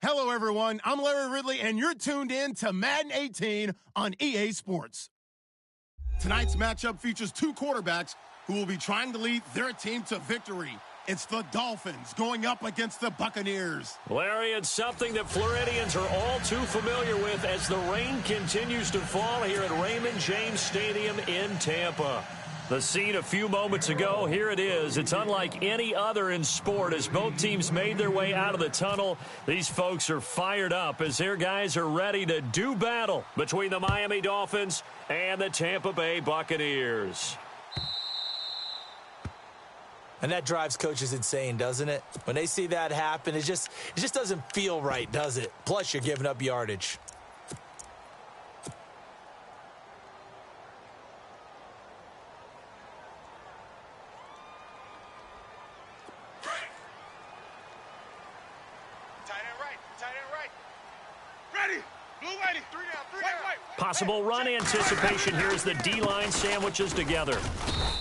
Hello, everyone. I'm Larry Ridley, and you're tuned in to Madden 18 on EA Sports. Tonight's matchup features two quarterbacks who will be trying to lead their team to victory. It's the Dolphins going up against the Buccaneers. Larry, it's something that Floridians are all too familiar with as the rain continues to fall here at Raymond James Stadium in Tampa. The scene a few moments ago, here it is. It's unlike any other in sport as both teams made their way out of the tunnel. These folks are fired up as their guys are ready to do battle between the Miami Dolphins and the Tampa Bay Buccaneers. And that drives coaches insane, doesn't it? When they see that happen, it just doesn't feel right, does it? Plus, you're giving up yardage. Possible run anticipation here as the D-line sandwiches together.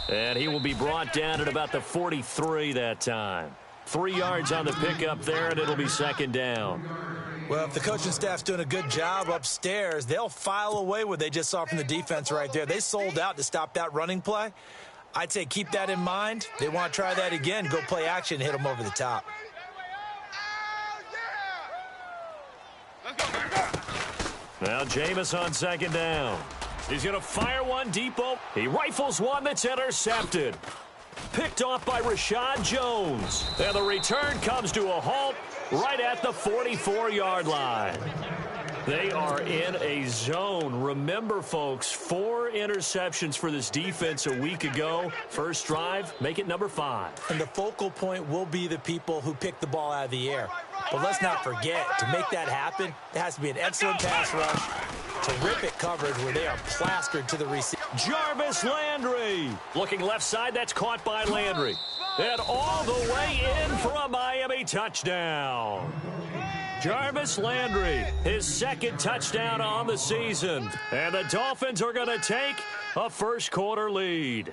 And he will be brought down at about the 43 that time. 3 yards on the pickup there, and it'll be second down. Well, if the coaching staff's doing a good job upstairs, they'll file away what they just saw from the defense right there. They sold out to stop that running play. I'd say keep that in mind. They want to try that again, go play action, hit them over the top. Now Jameis on second down. He's going to fire one deep. He rifles one that's intercepted. Picked off by Rashad Jones. And the return comes to a halt right at the 44-yard line. They are in a zone. Remember, folks, 4 interceptions for this defense a week ago. First drive, make it number 5. And the focal point will be the people who pick the ball out of the air. But let's not forget, to make that happen, there has to be an excellent pass rush, terrific coverage where they are plastered to the receiver. Jarvis Landry. Looking left side, that's caught by Landry. And all the way in for a Miami touchdown. Jarvis Landry, his second touchdown on the season. And the Dolphins are going to take a first-quarter lead.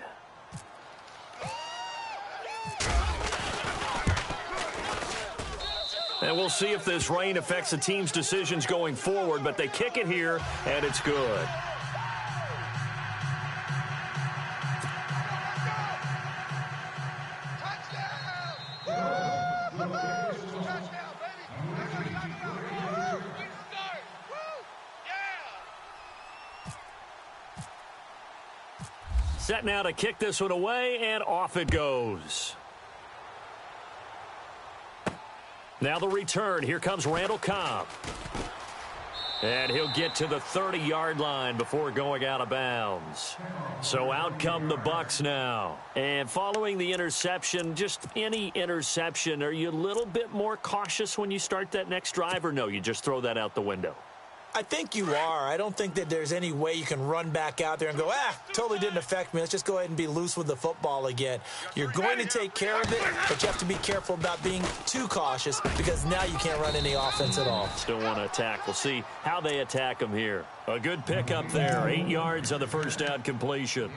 And we'll see if this rain affects the team's decisions going forward, but they kick it here, and it's good. Set now to kick this one away, and off it goes. Now the return. Here comes Randall Cobb. And he'll get to the 30-yard line before going out of bounds. So out come the Bucs now. And following the interception, just any interception, are you a little bit more cautious when you start that next drive, or no, you just throw that out the window? I think you are. I don't think that there's any way you can run back out there and go, totally didn't affect me. Let's just go ahead and be loose with the football again. You're going to take care of it, but you have to be careful about being too cautious because now you can't run any offense at all. Still want to attack. We'll see how they attack them here. A good pickup there. 8 yards on the first down completion.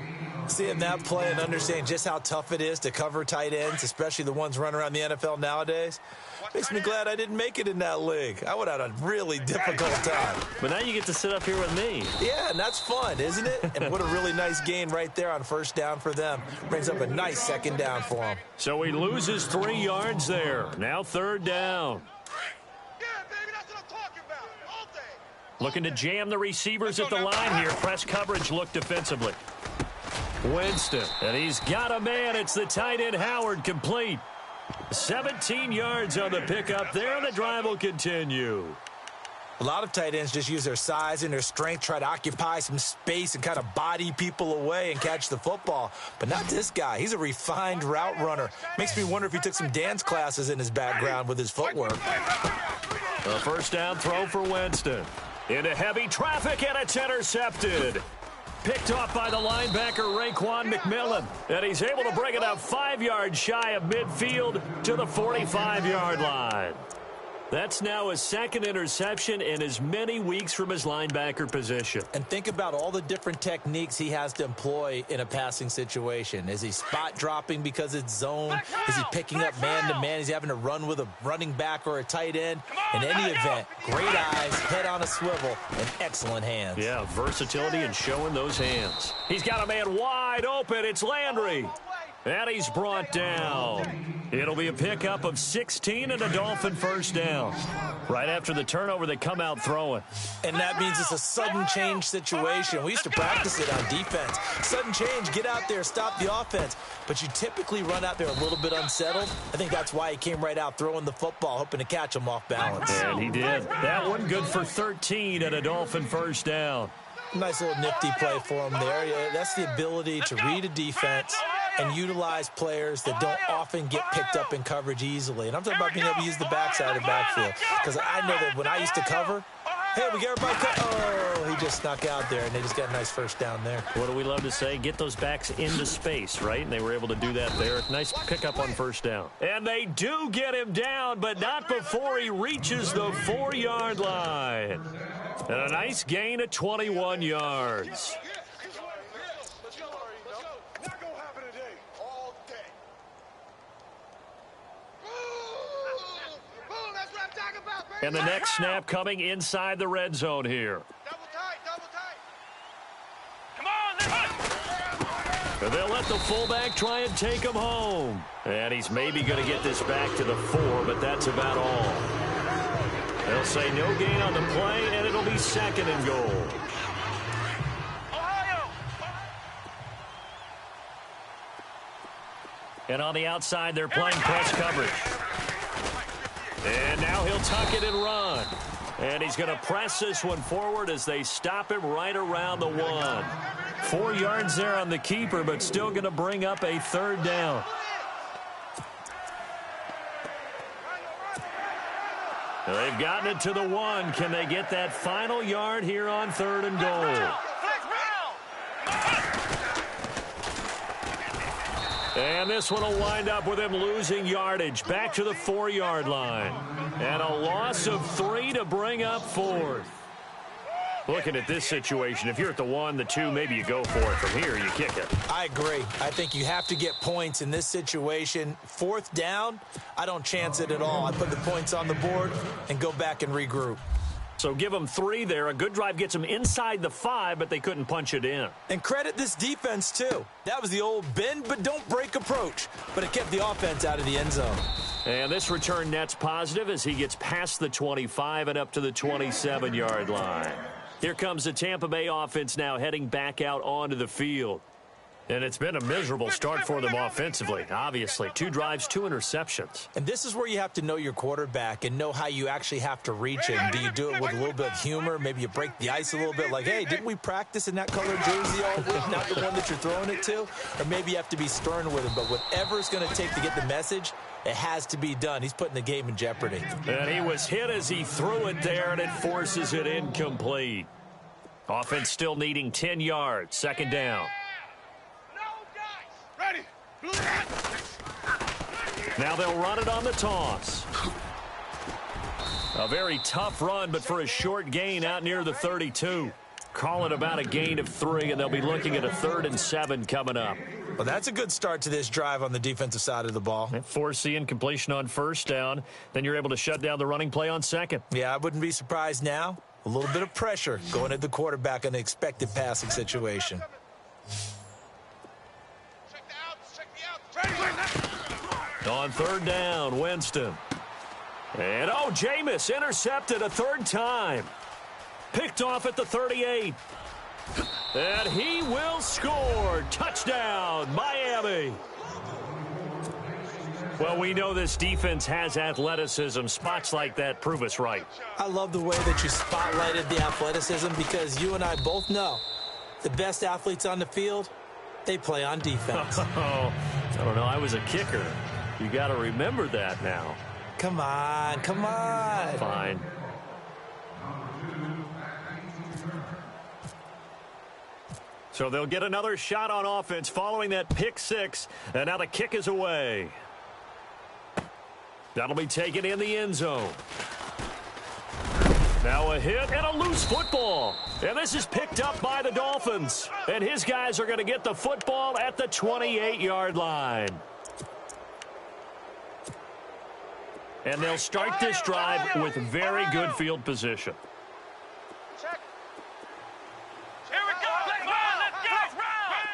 Seeing that play and understanding just how tough it is to cover tight ends, especially the ones running around the NFL nowadays, makes me glad I didn't make it in that league. I would have had a really difficult time. But now you get to sit up here with me. Yeah, and that's fun, isn't it? And what a really nice gain right there on first down for them. Brings up a nice second down for them. So he loses 3 yards there. Now third down. Looking to jam the receivers at the line here. Press coverage look defensively. Winston, and he's got a man. It's the tight end Howard, complete. 17 yards on the pickup there, and the drive will continue. A lot of tight ends just use their size and their strength, try to occupy some space and kind of body people away and catch the football. But not this guy. He's a refined route runner. Makes me wonder if he took some dance classes in his background with his footwork. A first down throw for Winston. Into heavy traffic, and it's intercepted. Picked off by the linebacker, Raekwon McMillan. And he's able to bring it up 5 yards shy of midfield to the 45-yard line. That's now his second interception in as many weeks from his linebacker position. And think about all the different techniques he has to employ in a passing situation. Is he spot dropping because it's zone? Is he picking up man-to-man? Is he having to run with a running back or a tight end? In any event, great eyes, head on a swivel, and excellent hands. Yeah, versatility and showing those hands. He's got a man wide open. It's Landry. And he's brought down. It'll be a pickup of 16 and a Dolphin first down. Right after the turnover, they come out throwing. And that means it's a sudden change situation. We used to practice it on defense. Sudden change, get out there, stop the offense. But you typically run out there a little bit unsettled. I think that's why he came right out throwing the football, hoping to catch him off balance. And he did. That one good for 13 and a Dolphin first down. Nice little nifty play for him there. Yeah, that's the ability to read a defense and utilize players that don't often get picked up in coverage easily. And I'm talking about being able to use the backside of the backfield. Because I know that when I used to cover, hey, we got everybody oh, he just snuck out there, and they just got a nice first down there. What do we love to say? Get those backs into space, right? And they were able to do that there. Nice pickup on first down. And they do get him down, but not before he reaches the 4-yard line. And a nice gain of 21 yards. And the next snap coming inside the red zone here. Double tight. Come on, And they'll let the fullback try and take him home. And he's maybe going to get this back to the 4, but that's about all. They'll say no gain on the play, and it'll be second and goal. Ohio. And on the outside, they're playing press coverage. And now he'll tuck it and run. And he's going to press this one forward as they stop him right around the 1. 4 yards there on the keeper, but still going to bring up a third down. They've gotten it to the 1. Can they get that final yard here on third and goal? And this one will wind up with him losing yardage back to the 4-yard line. And a loss of 3 to bring up 4th. Looking at this situation, if you're at the 1, the 2, maybe you go for it. From here, you kick it. I agree. I think you have to get points in this situation. 4th down, I don't chance it at all. I put the points on the board and go back and regroup. So give them 3 there. A good drive gets them inside the 5, but they couldn't punch it in. And credit this defense, too. That was the old bend but don't break approach, but it kept the offense out of the end zone. And this return net's positive as he gets past the 25 and up to the 27-yard line. Here comes the Tampa Bay offense now heading back out onto the field. And it's been a miserable start for them offensively. Obviously, 2 drives, 2 interceptions. And this is where you have to know your quarterback and know how you actually have to reach him. Do you do it with a little bit of humor? Maybe you break the ice a little bit like, hey, didn't we practice in that colored jersey all week, not the one that you're throwing it to? Or maybe you have to be stern with him. But whatever it's going to take to get the message, it has to be done. He's putting the game in jeopardy. And he was hit as he threw it there, and it forces it incomplete. Offense still needing 10 yards. Second down. Ready. Now they'll run it on the toss. A very tough run, but for a short gain out near the 32. Call it about a gain of 3, and they'll be looking at a 3rd and 7 coming up. Well, that's a good start to this drive on the defensive side of the ball. Force the incompletion on first down. Then you're able to shut down the running play on second. Yeah, I wouldn't be surprised now. A little bit of pressure going at the quarterback in the expected passing situation. On third down, Winston. And, Jameis intercepted a 3rd time. Picked off at the 38. And he will score. Touchdown, Miami. Well, we know this defense has athleticism. Spots like that prove us right. I love the way that you spotlighted the athleticism because you and I both know the best athletes on the field, they play on defense. I don't know. I was a kicker. You got to remember that now. Come on. Fine. So they'll get another shot on offense following that pick 6, and now the kick is away. That'll be taken in the end zone. Now a hit and a loose football. And this is picked up by the Dolphins. And his guys are going to get the football at the 28-yard line. And they'll start this drive with very good field position. Check. Here we go. Let's run.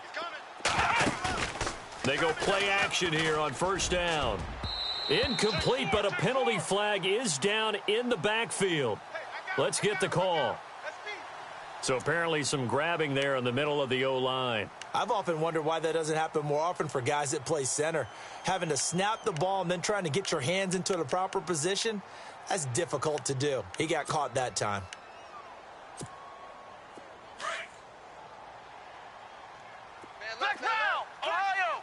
He's coming. They go play action here on first down. Incomplete, but a penalty flag is down in the backfield. Let's get the call. So apparently some grabbing there in the middle of the O-line. I've often wondered why that doesn't happen more often for guys that play center. Having to snap the ball and then trying to get your hands into the proper position, that's difficult to do. He got caught that time. Left now. Ohio.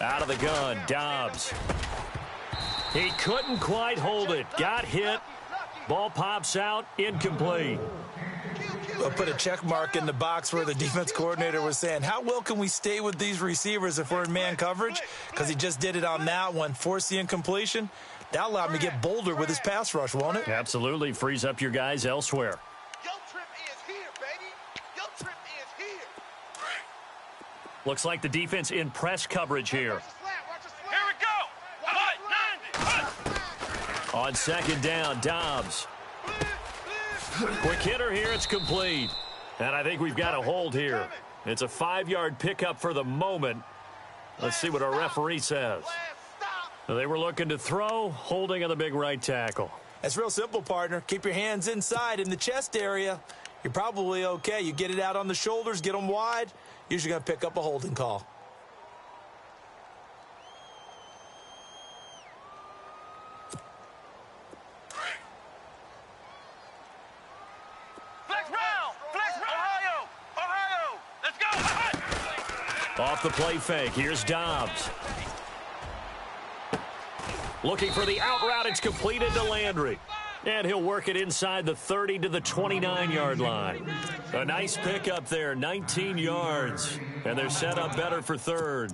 Out of the gun, Dobbs. He couldn't quite hold it. Got hit. Ball pops out, incomplete. We'll put a check mark in the box where the defense coordinator was saying, how well can we stay with these receivers if we're in man coverage? Because he just did it on that one, forced the incompletion. That allowed him to get bolder with his pass rush, won't it? Absolutely, frees up your guys elsewhere. Your trip is here, baby. Your trip is here. Looks like the defense in press coverage here. Here we go. On second down, Dobbs. Quick hitter here, it's complete. And I think we've got a hold here. It's a 5-yard pickup for the moment. Let's see what our referee says. They were looking to throw, holding on the big right tackle. That's real simple, partner. Keep your hands inside in the chest area. You're probably okay. You get it out on the shoulders, get them wide. Usually going to pick up a holding call. Off the play fake, here's Dobbs. Looking for the out route, it's completed to Landry. And he'll work it inside the 30 to the 29-yard line. A nice pickup there, 19 yards. And they're set up better for third.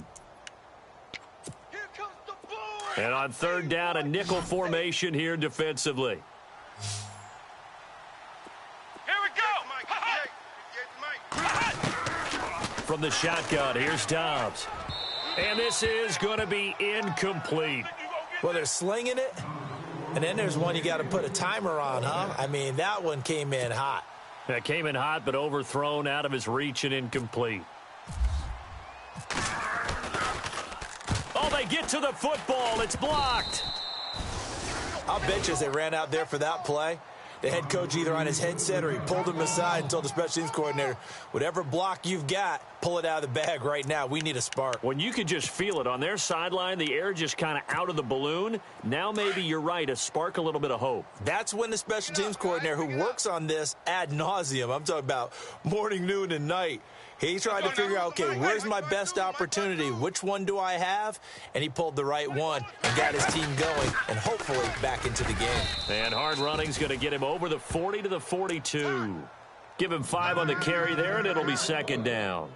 And on third down, a nickel formation here defensively. From the shotgun, here's Dobbs. And this is going to be incomplete. Well, they're slinging it, and then there's one you got to put a timer on, huh? I mean, that one came in hot. That came in hot, but overthrown out of his reach and incomplete. Oh, they get to the football. It's blocked. I'll bet you as they ran out there for that play, the head coach either on his headset or he pulled him aside and told the special teams coordinator, whatever block you've got, pull it out of the bag right now. We need a spark. When you could just feel it on their sideline, the air just kind of out of the balloon. Now maybe you're right, a spark, a little bit of hope. That's when the special teams coordinator who works on this ad nauseum, I'm talking about morning, noon, and night, he tried to figure out, okay, where's my best opportunity? Which one do I have? And he pulled the right one and got his team going and hopefully back into the game. And hard running's going to get him over the 40 to the 42. Give him 5 on the carry there, and it'll be second down.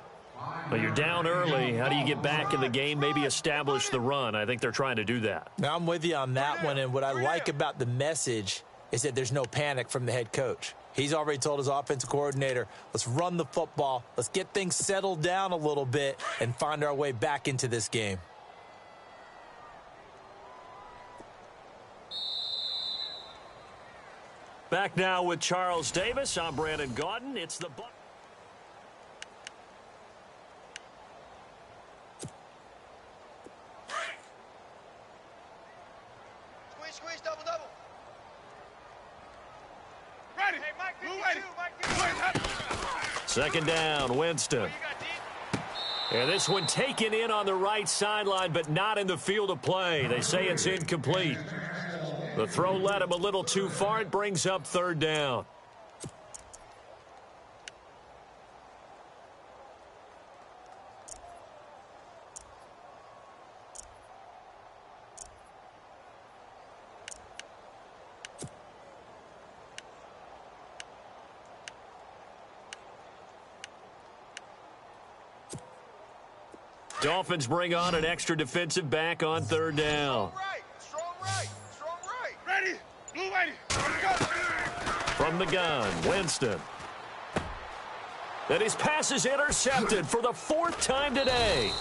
But you're down early. How do you get back in the game, maybe establish the run? I think they're trying to do that. Now, I'm with you on that one, and what I like about the message is that there's no panic from the head coach. He's already told his offensive coordinator, let's run the football, let's get things settled down a little bit and find our way back into this game. Back now with Charles Davis. I'm Brandon Gaudin. It's the Buck. Squeeze, double. Ready. Hey, Mike, Second down, Winston. And this one taken in on the right sideline, but not in the field of play. They say it's incomplete. The throw led him a little too far. It brings up third down. Dolphins bring on an extra defensive back on third down. right. Strong right. Ready. Blue ready. From the gun, Winston. And his pass is intercepted for the fourth time today.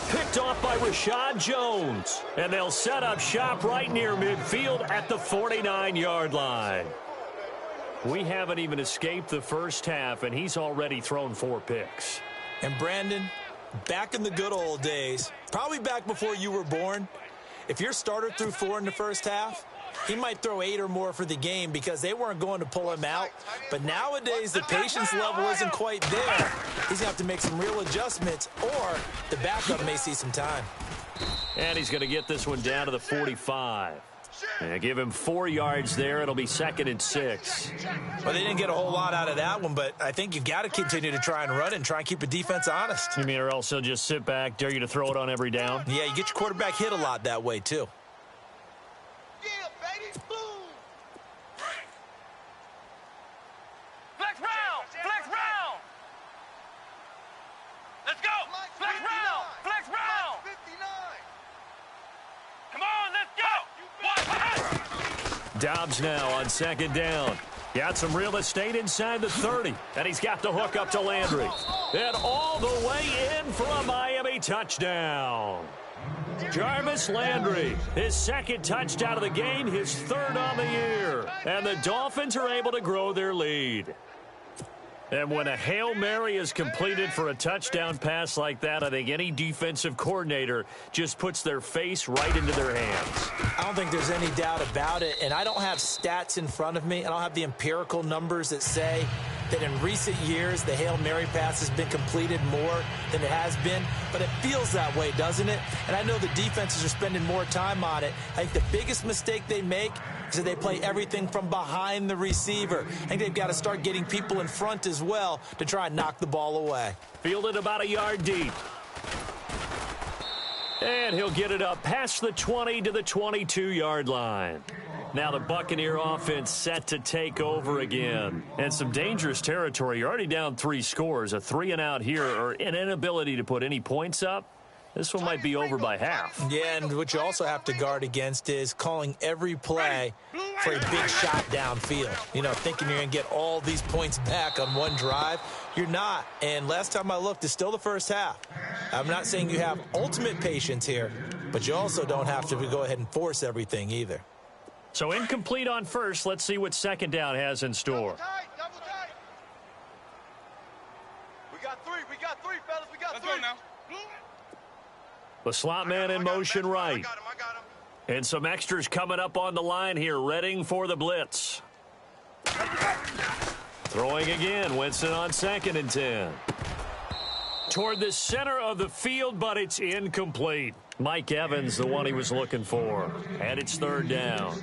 Picked off by Rashad Jones. And they'll set up shop right near midfield at the 49-yard line. We haven't even escaped the first half, and he's already thrown 4 picks. And Brandon, back in the good old days, probably back before you were born, if your starter threw 4 in the first half, he might throw 8 or more for the game because they weren't going to pull him out. But nowadays, the patience level isn't quite there. He's going to have to make some real adjustments, or the backup may see some time. And he's going to get this one down to the 45. And give him 4 yards there. It'll be 2nd and 6. Well, they didn't get a whole lot out of that one, but I think you've got to continue to try and run it and try and keep the defense honest. You mean, or else he'll just sit back, dare you to throw it on every down? Yeah, you get your quarterback hit a lot that way, too. Yeah, baby. Boom. Flex round. Flex round. Let's go. Flex round. Flex round. 59. Come on, let's go. Dobbs now on 2nd down. Got some real estate inside the 30. And he's got the hook up to Landry. And all the way in for a Miami touchdown. Jarvis Landry, his 2nd touchdown of the game, his 3rd on the year. And the Dolphins are able to grow their lead. And when a Hail Mary is completed for a touchdown pass like that, I think any defensive coordinator just puts their face right into their hands. I don't think there's any doubt about it, and I don't have stats in front of me. I don't have the empirical numbers that say that in recent years the Hail Mary pass has been completed more than it has been, but it feels that way, doesn't it? And I know the defenses are spending more time on it. I think the biggest mistake they make is that they play everything from behind the receiver. I think they've got to start getting people in front as well to try and knock the ball away. Fielded about a yard deep. And he'll get it up past the 20 to the 22-yard line. Now the Buccaneer offense set to take over again. And some dangerous territory. You're already down 3 scores. A 3-and-out here, or an inability to put any points up. This one might be over by half. Yeah, and what you also have to guard against is calling every play for a big shot downfield. You know, thinking you're going to get all these points back on one drive. You're not. And last time I looked, it's still the first half. I'm not saying you have ultimate patience here, but you also don't have to go ahead and force everything either. So incomplete on first. Let's see what 2nd down has in store. Double tight. We got 3, fellas. We got 3. Let's go now. The slot man in motion right. I got him. And some extras coming up on the line here, readying for the blitz. Throwing again, Winston on 2nd and 10. Toward the center of the field, but it's incomplete. Mike Evans, the one he was looking for. And it's 3rd down.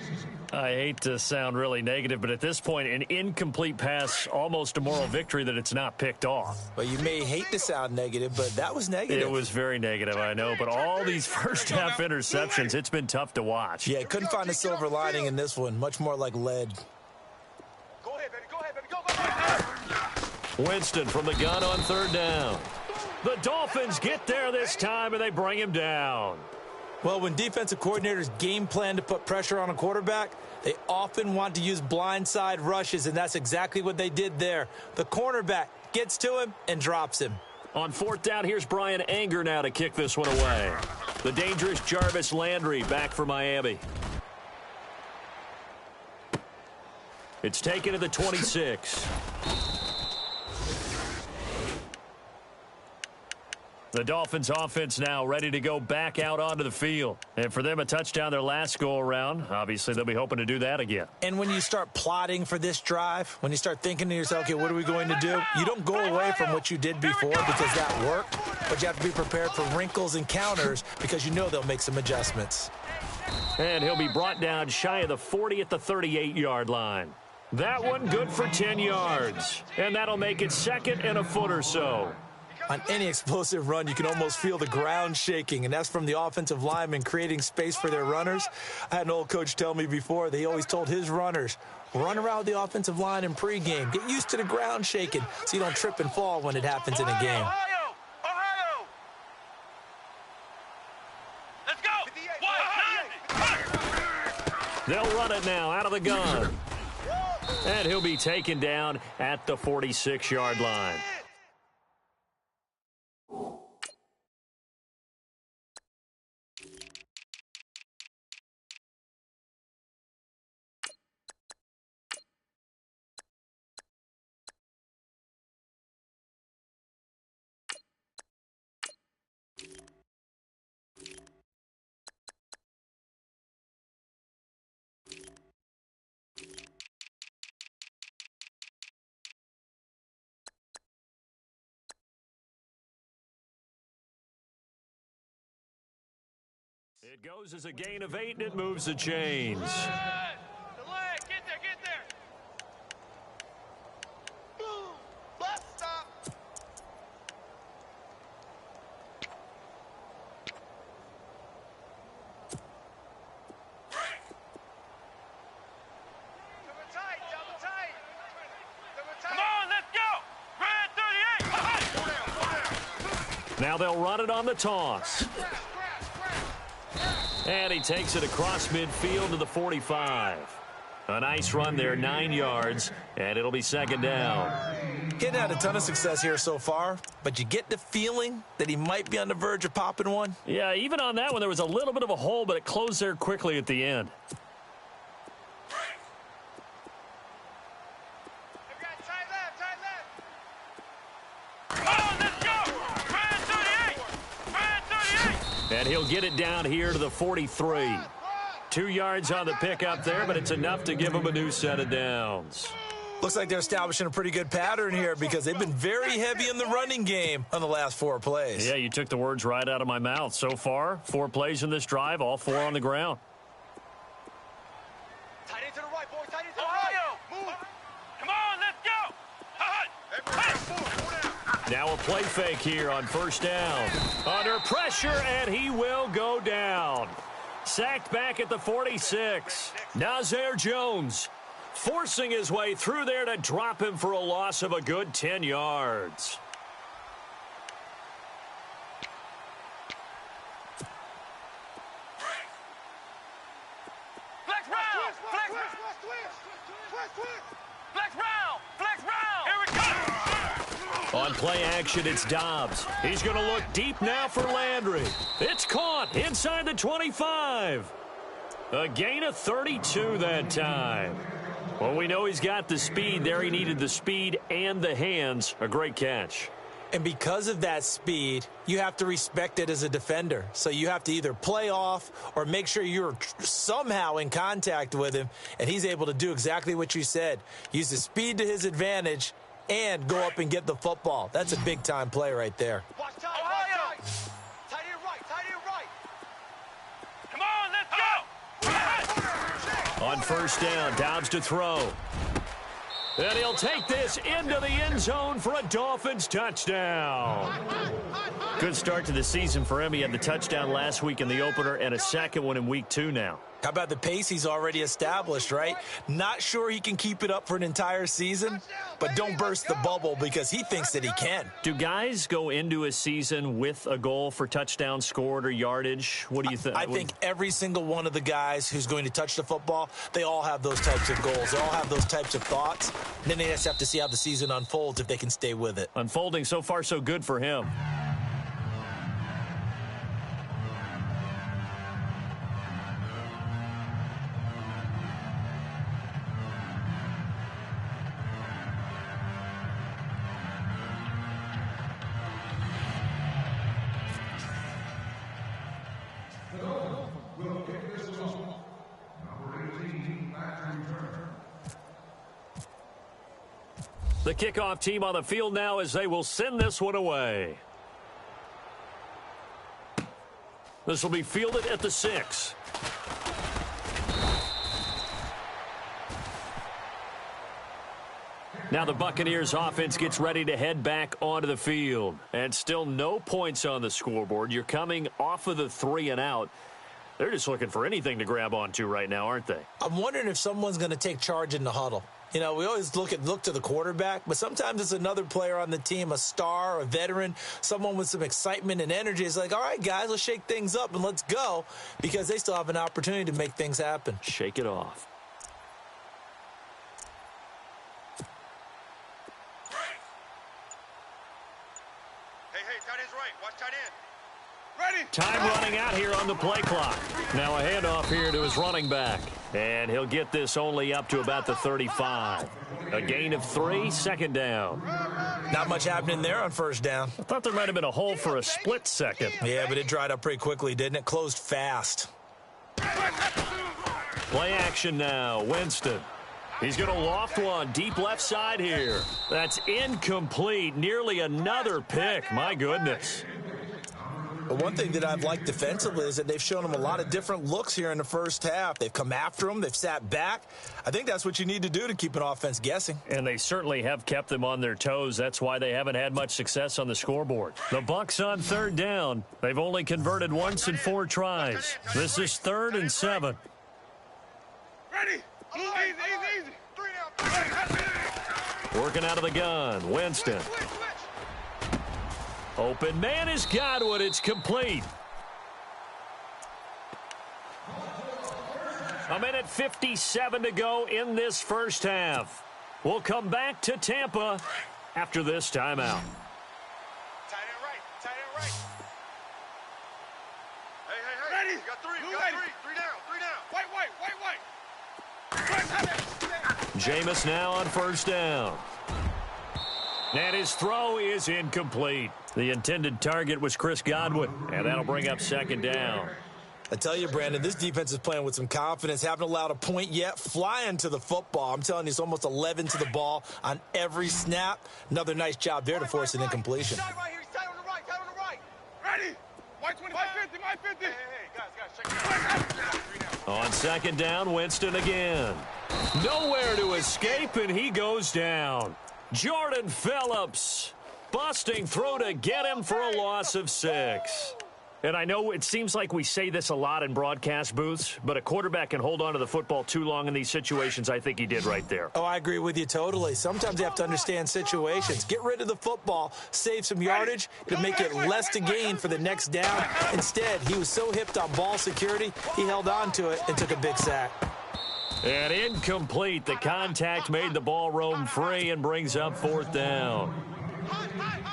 I hate to sound really negative, but at this point, an incomplete pass, almost a moral victory that it's not picked off. Well, you may hate to sound negative, but that was negative. It was very negative, I know, but all these first-half interceptions, it's been tough to watch. Yeah, couldn't find a silver lining in this one. Much more like lead. Go ahead, baby. Go. Winston from the gun on 3rd down. The Dolphins get there this time, and they bring him down. Well, when defensive coordinators game plan to put pressure on a quarterback, they often want to use blindside rushes, and that's exactly what they did there. The cornerback gets to him and drops him. On 4th down, here's Brian Anger now to kick this one away. The dangerous Jarvis Landry back for Miami. It's taken to the 26. The Dolphins offense now ready to go back out onto the field. And for them, a touchdown their last go-around. Obviously, they'll be hoping to do that again. And when you start plotting for this drive, when you start thinking to yourself, okay, what are we going to do? You don't go away from what you did before because that worked, but you have to be prepared for wrinkles and counters because you know they'll make some adjustments. And he'll be brought down shy of the 40 at the 38-yard line. That one good for 10 yards. And that'll make it 2nd and a foot or so. On any explosive run, you can almost feel the ground shaking, and that's from the offensive linemen creating space for their runners. I had an old coach tell me before, they always told his runners, run around the offensive line in pregame. Get used to the ground shaking so you don't trip and fall when it happens in a game. Ohio! Let's go! They'll run it now out of the gun. And he'll be taken down at the 46-yard line. It goes as a gain of 8, and it moves the chains. Delay. Get there. Boom. Bus stop. Double tight. Come on, let's go. Red 38. Now they'll run it on the toss. And he takes it across midfield to the 45. A nice run there, 9 yards, and it'll be second down. He hadn't had a ton of success here so far, but you get the feeling that he might be on the verge of popping one. Yeah, even on that one, there was a little bit of a hole, but it closed there quickly at the end. Tight left. Come on, let's go. Red 38. And he'll get it down here to the 43. 2 yards on the pickup there, but it's enough to give him a new set of downs. Looks like they're establishing a pretty good pattern here because they've been very heavy in the running game on the last 4 plays. Yeah, you took the words right out of my mouth. So far, 4 plays in this drive, all 4 on the ground. Tight end to the right, boys. Tight end to the Ohio. right. Move. Come on, let's go. Now a play fake here on first down. Under pressure, and he will go down. Sacked back at the 46. Nazir Jones forcing his way through there to drop him for a loss of a good 10 yards. Flex round. Flex round. Here we go. On play action, it's Dobbs. He's going to look deep now for Landry. It's caught inside the 25. A gain of 32 that time. Well, we know he's got the speed there. He needed the speed and the hands. A great catch. And because of that speed, you have to respect it as a defender. So you have to either play off or make sure you're somehow in contact with him, and he's able to do exactly what you said. Use the speed to his advantage and go up and get the football. That's a big-time play right there. Watch tight. Ohio. Tight end right. Come on, let's go. On first down, Dobbs to throw. And he'll take this into the end zone for a Dolphins touchdown. Good start to the season for him. He had the touchdown last week in the opener and a second one in week 2 now. How about the pace he's already established, right? Not sure he can keep it up for an entire season, but don't burst the bubble because he thinks that he can. Do guys go into a season with a goal for touchdowns scored or yardage? What do you think? I think every single one of the guys who's going to touch the football, they all have those types of goals. They all have those types of thoughts. And then they just have to see how the season unfolds if they can stay with it. Unfolding so far so good for him. The kickoff team on the field now as they will send this one away. This will be fielded at the 6. Now the Buccaneers offense gets ready to head back onto the field. And still no points on the scoreboard. You're coming off of the 3 and out. They're just looking for anything to grab onto right now, aren't they? I'm wondering if someone's going to take charge in the huddle. You know, we always look to the quarterback, but sometimes it's another player on the team, a star, a veteran, someone with some excitement and energy. It's like, all right, guys, let's shake things up and let's go, because they still have an opportunity to make things happen. Shake it off. Hey, tight end's right. Watch tight end. Ready? Time running out here on the play clock. Now a handoff here to his running back. And he'll get this only up to about the 35. A gain of 3, second down. Not much happening there on first down. I thought there might have been a hole for a split second. Yeah, but it dried up pretty quickly, didn't it? Closed fast. Play action now. Winston. He's going to loft one deep left side here. That's incomplete. Nearly another pick. My goodness. But one thing that I've liked defensively is that they've shown him a lot of different looks here in the first half. They've come after him. They've sat back. I think that's what you need to do to keep an offense guessing. And they certainly have kept them on their toes. That's why they haven't had much success on the scoreboard. The Bucs on third down. They've only converted once in 4 tries. This is 3rd and 7. Ready? Easy. 3 down. Working out of the gun. Winston. Switch. Open man is Godwin. It's complete. A minute 57 to go in this first half. We'll come back to Tampa after this timeout. Tight end right. Hey. Ready? You got 3. You You got ready? 3 down. White. Jameis now on first down. And his throw is incomplete. The intended target was Chris Godwin, and that'll bring up second down. I tell you, Brandon, this defense is playing with some confidence. Haven't allowed a point yet. Flying to the football. I'm telling you, it's almost 11 to the ball on every snap. Another nice job there to force an incompletion. Tight right here. He's tight on the right. Ready? White 25, 50, my 50. Hey, guys, check it out. On second down, Winston again. Nowhere to escape, and he goes down. Jordan Phillips busting through to get him for a loss of 6. And I know it seems like we say this a lot in broadcast booths, but a quarterback can hold on to the football too long in these situations. I think he did right there. Oh, I agree with you totally. Sometimes you have to understand situations. Get rid of the football, save some yardage to make it less to gain for the next down. Instead, he was so hipped on ball security, he held on to it and took a big sack. And incomplete. The contact made the ball roam free and brings up 4th down.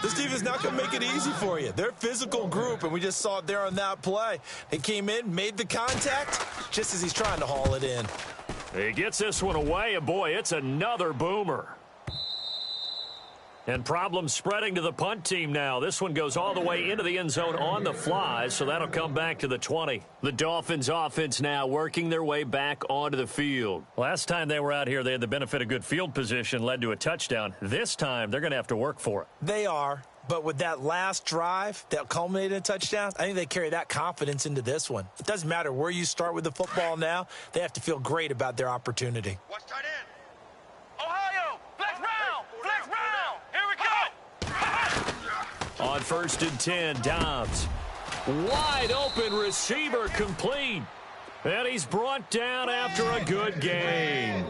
This team is not going to make it easy for you. They're a physical group, and we just saw it there on that play. They came in, made the contact, just as he's trying to haul it in. He gets this one away, and boy, it's another boomer. And problems spreading to the punt team now. This one goes all the way into the end zone on the fly, so that'll come back to the 20. The Dolphins offense now working their way back onto the field. Last time they were out here, they had the benefit of good field position, led to a touchdown. This time, they're going to have to work for it. They are, but with that last drive that culminated in a touchdown, I think they carry that confidence into this one. It doesn't matter where you start with the football now. They have to feel great about their opportunity. Watch tight end. Ohio, flex round. Here we go. On 1st and 10, Dobbs. Wide open receiver complete. And he's brought down after a good gain.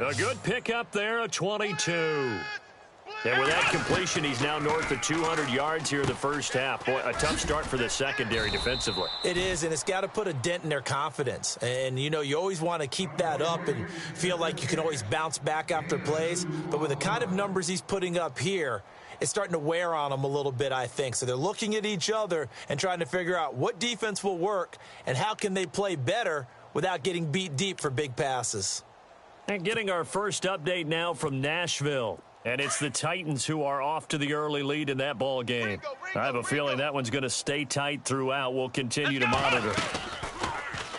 A good pickup there, a 22. And with that completion, he's now north of 200 yards here in the first half. Boy, a tough start for the secondary defensively. It is, and it's got to put a dent in their confidence. And, you know, you always want to keep that up and feel like you can always bounce back after plays. But with the kind of numbers he's putting up here, it's starting to wear on them a little bit, I think. So they're looking at each other and trying to figure out what defense will work and how can they play better without getting beat deep for big passes. And getting our first update now from Nashville. And it's the Titans who are off to the early lead in that ball game. I have a feeling that one's going to stay tight throughout. We'll continue to monitor.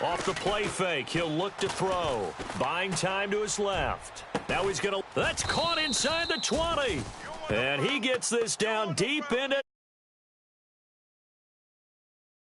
Off the play fake, he'll look to throw. Buying time to his left. Now he's going to... That's caught inside the 20. And he gets this down deep into...